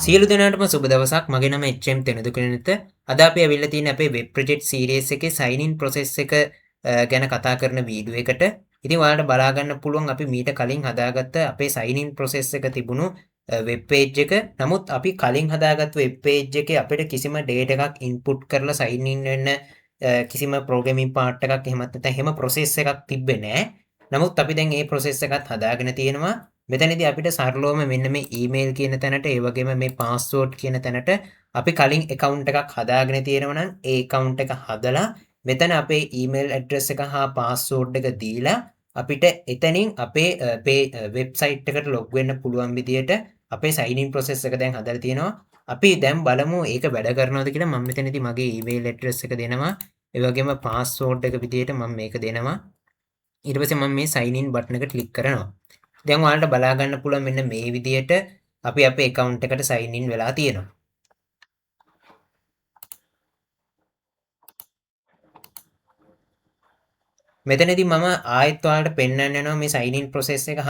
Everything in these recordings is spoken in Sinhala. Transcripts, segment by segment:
සියලු දෙනාටම සුබ දවසක්. මගේ නම HM තෙනුදුකනිත. අද අපි ඇවිල්ලා තියෙන්නේ අපේ වෙබ් ප්‍රොජෙක්ට් සීරීස් එකේ sign in process එක ගැන කතා කරන වීඩියෝ එකට. ඉතින් ඔයාලට බලා ගන්න පුළුවන් අපි මීට කලින් හදාගත්ත අපේ sign in process එක තිබුණු වෙබ් page එක. නමුත් අපි කලින් හදාගත්ත වෙබ් page එකේ අපිට කිසිම data එකක් input කරලා sign in වෙන්න කිසිම programming part එකක් එහෙමත් නැත්නම් එහෙම process එකක් තිබ්බේ නැහැ. නමුත් අපි දැන් මේ process එකත් හදාගෙන තියෙනවා. මෙතනදී අපිට සරලවම මෙන්න මේ ඊමේල් කියන තැනට ඒ වගේම මේ පාස්වර්ඩ් කියන තැනට අපි කලින් account එකක් හදාගෙන තියෙනවා නම් ඒ account එක හදලා මෙතන අපේ ඊමේල් address එක හා password එක දීලා අපිට එතනින් අපේ වෙබ්සයිට් එකට log වෙන්න පුළුවන් විදියට අපේ sign in process එක දැන් හදලා තියෙනවා. අපි දැන් බලමු ඒක වැඩ කරනවද කියලා. මම මෙතනදී මගේ ඊමේල් address එක දෙනවා. ඒ වගේම password එක විදියට මම මේක දෙනවා. ඊට පස්සේ මම මේ sign in button එක click කරනවා. දැන් ඔයාලට බලා ගන්න පුළුවන් මෙන්න මේ විදියට අපි අපේ account එකට sign in වෙලා තියෙනවා. මෙතනදී මම ආයෙත් ඔයාලට පෙන්වන්න යනවා මේ sign in process එක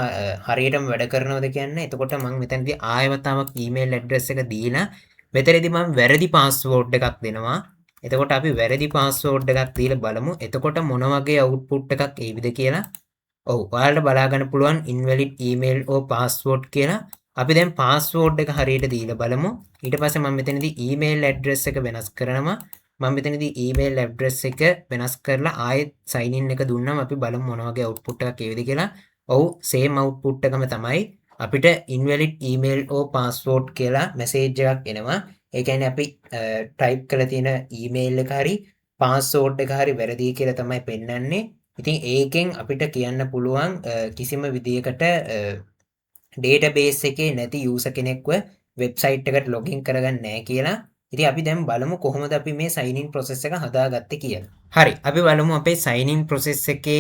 හරියටම වැඩ කරනවද කියන්නේ. එතකොට මම මෙතනදී ආයෙවතාවක් email address එක දීලා මෙතනදී මම වැරදි password එකක් දෙනවා. එතකොට අපි වැරදි password එකක් දීලා බලමු. එතකොට මොන වගේ output එකක් එයිද කියලා. ඔව් ඔයාලට බලා ගන්න පුළුවන් invalid email or password කියලා. අපි දැන් password එක හරියට දීලා බලමු. ඊට පස්සේ මම මෙතනදී email address එක වෙනස් කරනවා. මම මෙතනදී email address එක වෙනස් කරලා ආයෙත් sign in එක දුන්නාම අපි බලමු මොන වගේ output එකක් එයිද කියලා. ඔව් same output එකම තමයි. අපිට invalid email or password කියලා message එකක් එනවා. ඒ කියන්නේ අපි type කරලා තියෙන email එක හරි password එක හරි වැරදි කියලා තමයි පෙන්වන්නේ. ඉතින් ඒකෙන් අපිට කියන්න පුළුවන් කිසිම විදියකට database එකේ නැති user කෙනෙක්ව website එකට login කරගන්න නැහැ කියලා. ඉතින් අපි දැන් බලමු කොහොමද අපි මේ sign in process එක හදාගත්තේ කියලා. හරි. අපි බලමු අපේ sign in process එකේ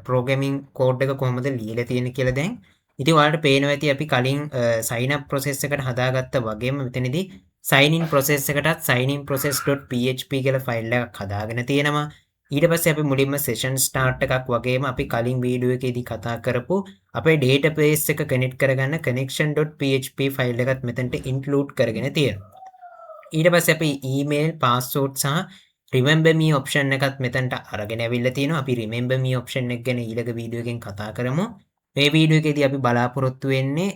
programming code එක කොහොමද ලියලා තියෙන්නේ කියලා දැන්. ඉතින් ඔයාලට පේනවා ඇති අපි කලින් sign up process එකට හදාගත්ත වගේම මෙතනදී sign in process එකටත් sign in process.php කියලා file එකක් හදාගෙන තියෙනවා. ඊට පස්සේ අපි මුලින්ම session start එකක් වගේම අපි කලින් වීඩියෝ එකේදී කතා කරපු අපේ database එක connect කරගන්න connection.php file එකත් මෙතනට include කරගෙන තියෙනවා. ඊට පස්සේ අපි email password සහ remember me option එකත් මෙතනට අරගෙන අවිල්ලා තියෙනවා. අපි remember me option එක ගැන ඊළඟ වීඩියෝ එකෙන් කතා කරමු. මේ වීඩියෝ එකේදී අපි බලාපොරොත්තු වෙන්නේ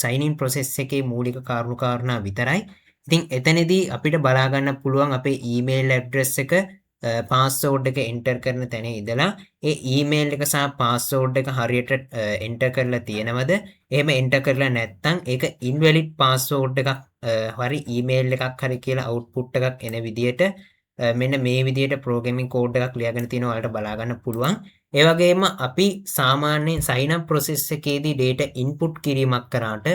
sign in process එකේ මූලික කාරණා විතරයි. ඉතින් එතනදී අපිට බලා ගන්න පුළුවන් අපේ email address එක password එක enter කරන තැන ඉඳලා ඒ email එක සහ password එක හරියට enter කරලා තියෙනවද? එහෙම enter කරලා නැත්නම් ඒක invalid password එකක් හරි email එකක් හරි කියලා output එකක් එන විදියට මෙන්න මේ විදියට programming code එකක් ලියාගෙන තියෙනවා. ඔයාලට බලා ගන්න පුළුවන්. ඒ වගේම අපි සාමාන්‍යයෙන් sign up process එකේදී data input කිරීමක් කරාට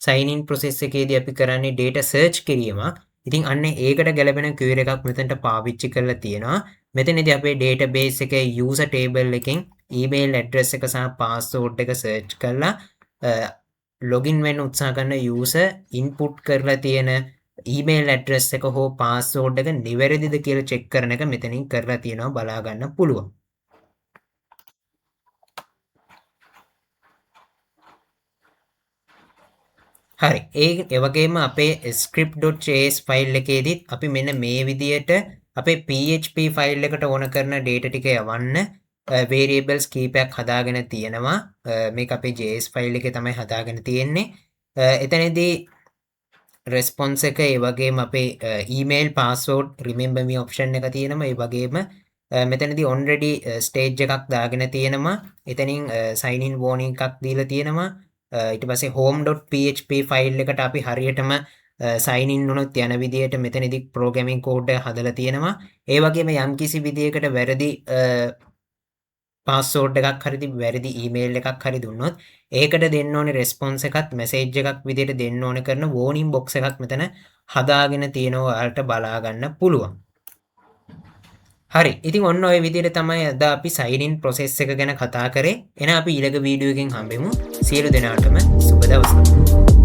sign in process එකේදී අපි කරන්නේ data search කිරීමක්. ඉතින් අන්න ඒකට ගැලපෙන query එකක් මෙතනට පාවිච්චි කරලා තියෙනවා. මෙතනදී අපේ database එකේ user table එකෙන් email address එක සහ password එක search කරලා login වෙන්න උත්සාහ කරන user input කරලා තියෙන email address එක හෝ password එක නිවැරදිද කියලා check කරන එක මෙතනින් කරලා තියෙනවා බලා ගන්න පුළුවන්. හරි. ඒ වගේම අපේ script.js ෆයිල් එකේදීත් අපි මෙන්න මේ විදියට අපේ PHP ෆයිල් එකට ඕන කරන data ටික යවන්න variables කීපයක් හදාගෙන තියෙනවා. මේක අපේ JS ෆයිල් එකේ තමයි හදාගෙන තියෙන්නේ. එතනදී response එක ඒ වගේම අපේ email password remember me option එක තියෙනවා. ඒ වගේම මෙතනදී already stage එකක් දාගෙන තියෙනවා. එතනින් sign in warning එකක් දීලා තියෙනවා. ඊට පස්සේ home.php ෆයිල් එකට අපි හරියටම sign in වුණොත් යන විදියට මෙතනදී programming code එක හදලා තියෙනවා. ඒ වගේම යම්කිසි විදියකට වැරදි password එකක් හරි වැරදි email එකක් හරි දුන්නොත් ඒකට දෙන්න ඕනේ response එකත් message එකක් විදියට දෙන්න ඕනේ කරන warning box එකක් මෙතන හදාගෙන තියෙනවා. ඔයාලට බලා ගන්න පුළුවන්. හරි. ඉතින් ඔන්න ඔය විදිහට තමයි අද අපි sign in process එක ගැන කතා කරේ. එහෙනම් අපි ඊළඟ වීඩියෝ එකෙන් හම්බෙමු. සියලු දෙනාටම සුබ දවසක්.